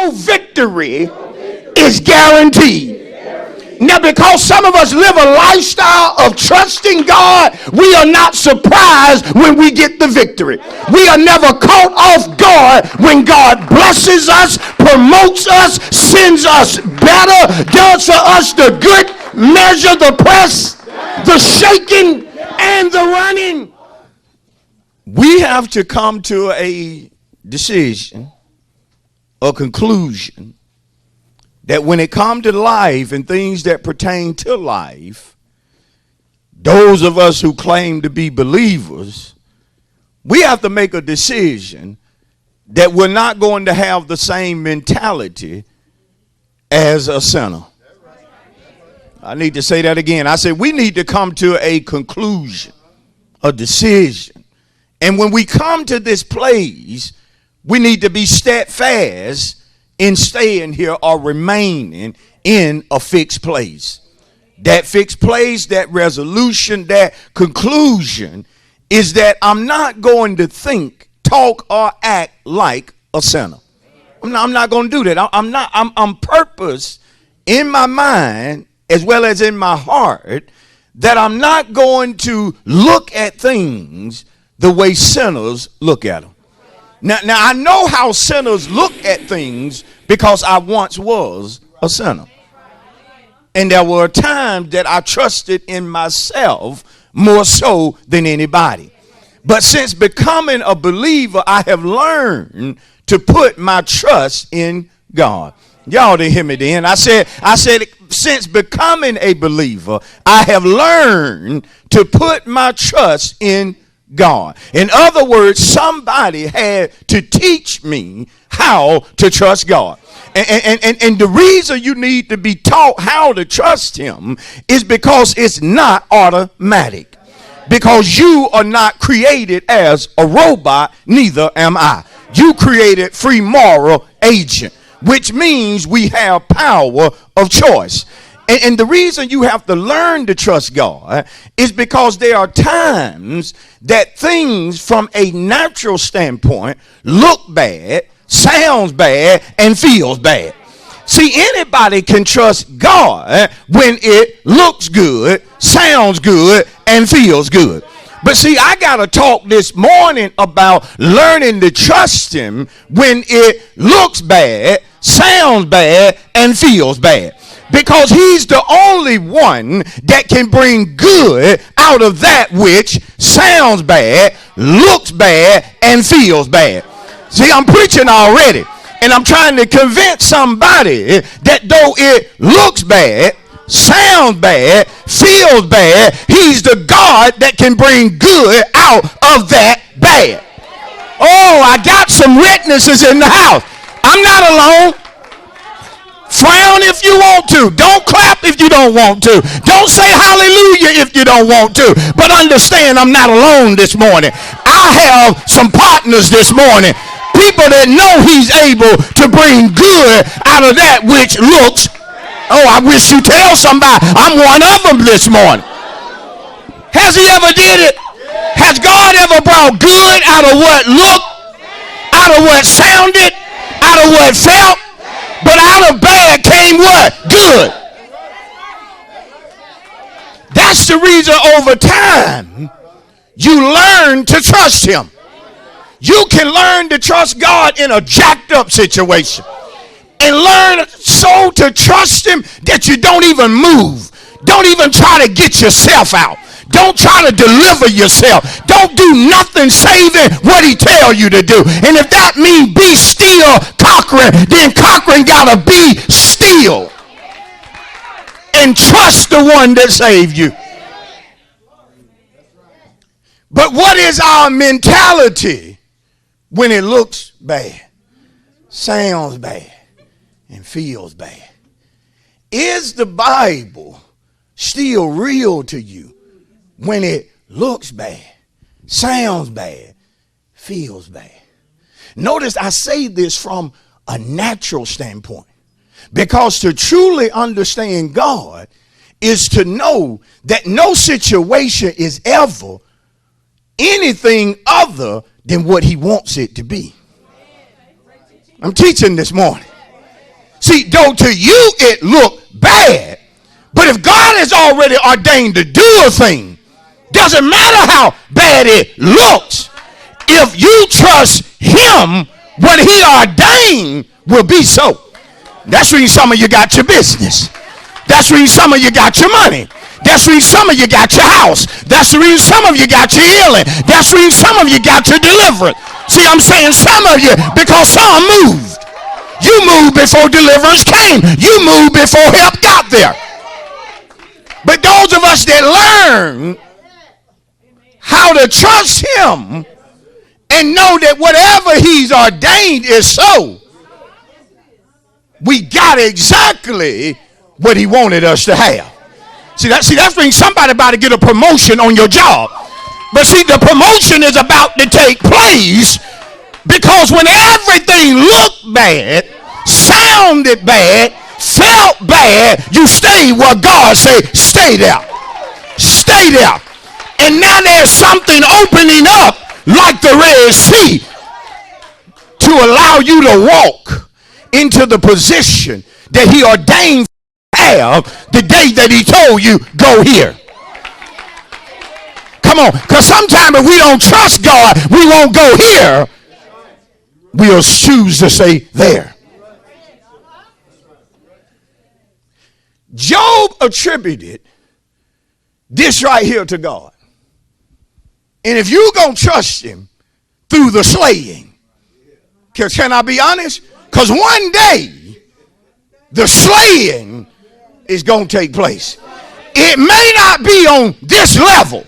your victory is guaranteed. Now, because some of us live a lifestyle of trusting God, we are not surprised when we get the victory. We are never caught off guard when God blesses us, promotes us, sends us better, does for us the good measure, the press, the shaking, and the running. We have to come to a decision, a conclusion, that when it comes to life and things that pertain to life, those of us who claim to be believers, we have to make a decision that we're not going to have the same mentality as a sinner. I need to say that again. I said we need to come to a conclusion, a decision. And when we come to this place, we need to be steadfast in staying here or remaining in a fixed place. That fixed place, that resolution, that conclusion is that I'm not going to think, talk, or act like a sinner. I'm not going to do that. I'm purpose in my mind as well as in my heart that I'm not going to look at things the way sinners look at them. Now I know how sinners look at things because I once was a sinner. And there were times that I trusted in myself more so than anybody. But since becoming a believer, I have learned to put my trust in God. Y'all didn't hear me then. I said, since becoming a believer, I have learned to put my trust in God. In other words, somebody had to teach me how to trust God. And the reason you need to be taught how to trust him is because it's not automatic. Because you are not created as a robot, neither am I. You created free moral agent, which means we have power of choice. And the reason you have to learn to trust God is because there are times that things from a natural standpoint look bad, sounds bad, and feels bad. See, anybody can trust God when it looks good, sounds good, and feels good. But see, I got to talk this morning about learning to trust him when it looks bad, sounds bad, and feels bad. Because he's the only one that can bring good out of that which sounds bad, looks bad, and feels bad. See, I'm preaching already. And I'm trying to convince somebody that though it looks bad, sounds bad, feels bad, he's the God that can bring good out of that bad. Oh, I got some witnesses in the house. I'm not alone. Frown if you want to. Don't clap if you don't want to. Don't say hallelujah if you don't want to. But understand, I'm not alone this morning. I have some partners this morning. People that know he's able to bring good out of that which looks. Oh, I wish you tell somebody I'm one of them this morning. Has he ever did it? Has God ever brought good out of what looked, out of what sounded, out of what felt? But out of bad came what? Good. That's the reason over time you learn to trust him. You can learn to trust God in a jacked up situation and learn so to trust him that you don't even move. Don't even try to get yourself out. Don't try to deliver yourself. Don't do nothing saving what he tell you to do. And if that means be still, Cochran, then Cochran gotta be still and trust the one that saved you. But what is our mentality when it looks bad, sounds bad, and feels bad? Is the Bible still real to you when it looks bad, sounds bad, feels bad? Notice I say this from a natural standpoint, because to truly understand God is to know that no situation is ever anything other than what he wants it to be. I'm teaching this morning. See, though to you it look bad, but if God has already ordained to do a thing, doesn't matter how bad it looks. If you trust him, what he ordained will be so. That's when some of you got your business. That's when some of you got your money. That's when some of you got your house. That's the reason some of you got your healing. That's the reason some of you got your deliverance. See, I'm saying some of you because some moved. You moved before deliverance came. You moved before help got there. But those of us that learn how to trust him and know that whatever he's ordained is so, we got exactly what he wanted us to have. See, that's when somebody about to get a promotion on your job. But see, the promotion is about to take place because when everything looked bad, sounded bad, felt bad, you stayed where God said, stay there. Stay there. And now there's something opening up like the Red Sea to allow you to walk into the position that he ordained have the day that he told you go here. Come on, because sometimes if we don't trust God, we won't go here. We'll choose to say there. Job attributed this right here to God. And if you're going to trust him through the slaying, can I be honest? Because one day the slaying is going to take place. It may not be on this level,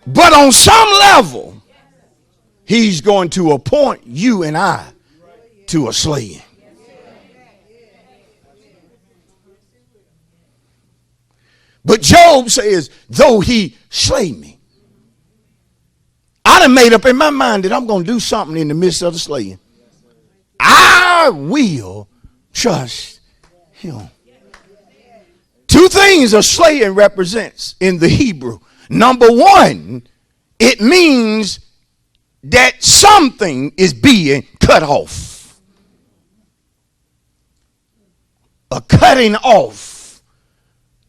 but on some level, he's going to appoint you and I to a slaying. But Job says, though he slay me, I done made up in my mind that I'm going to do something in the midst of the slaying. I will trust him. Two things a slaying represents in the Hebrew. Number one, it means that something is being cut off. A cutting off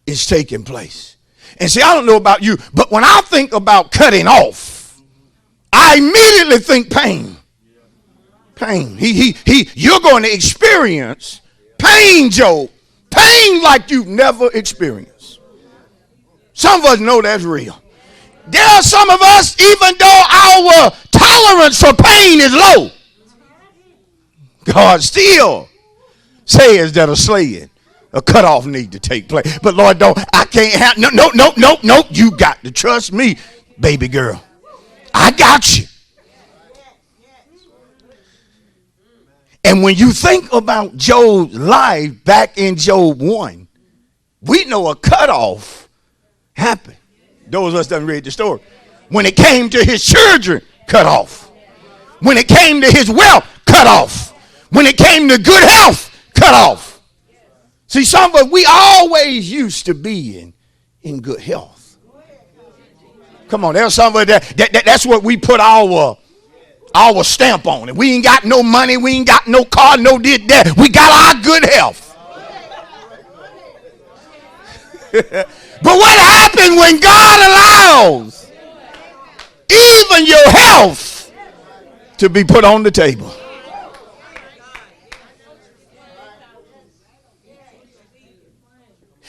is taking place. And see, I don't know about you, but when I think about cutting off, I immediately think pain. Pain. You're going to experience pain, Job. Pain like you've never experienced. Some of us know that's real. There are some of us, even though our tolerance for pain is low, God still says that a slaying, a cutoff need to take place. But Lord, I can't have, no. You got to trust me, baby girl. I got you. And when you think about Job's life back in Job 1, we know a cutoff happened. Those of us that read the story. When it came to his children, cut off. When it came to his wealth, cut off. When it came to good health, cut off. See, some of us, we always used to be in good health. Come on, there's some of us that's what we put our stamp on it. We ain't got no money, we ain't got no car, no did that. We got our good health. But what happened when God allows even your health to be put on the table?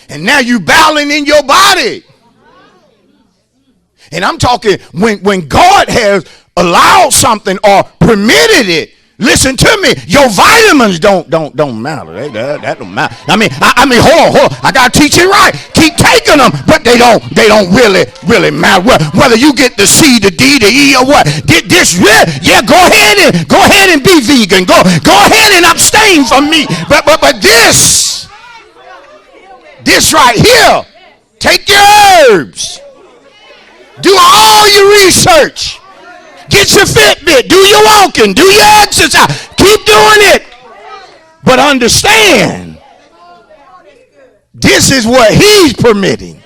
And now you battling in your body. And I'm talking when God has allowed something or permitted it. Listen to me. Your vitamins don't matter. That don't matter. I mean, hold on. I gotta teach it right. Keep taking them, but they don't really matter. Whether you get the C, the D, the E, or what. Get this. Yeah. Go ahead and be vegan. Go ahead and abstain from meat. But this right here. Take your herbs. Do all your research. Get your Fitbit. Do your walking. Do your exercise. Keep doing it. But understand, this is what he's permitting.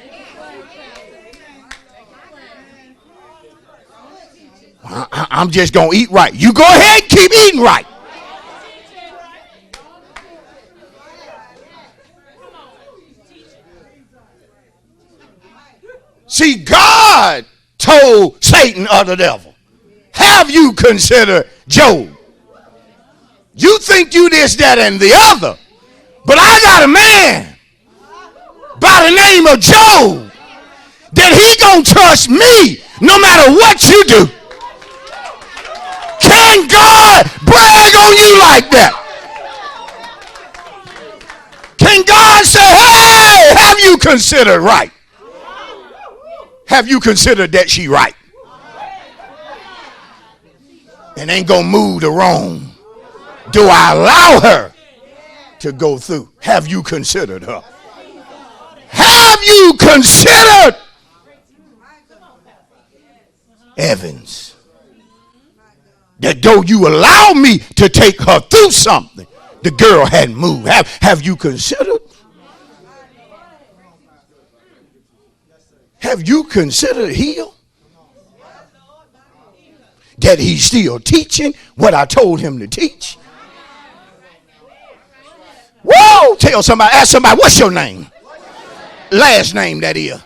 I'm just going to eat right. You go ahead and keep eating right. See, God told Satan or the devil, have you considered Job? You think you this, that, and the other, but I got a man by the name of Job that he gonna trust me no matter what you do. Can God brag on you like that? Can God say, hey, have you considered right? Have you considered that she right? And ain't gonna move to Rome. Do I allow her to go through? Have you considered her? Have you considered Evans? That though you allow me to take her through something, the girl hadn't moved. Have you considered? Have you considered Heal? That he's still teaching what I told him to teach? Whoa! Tell somebody, ask somebody, what's your name? Last name, that is.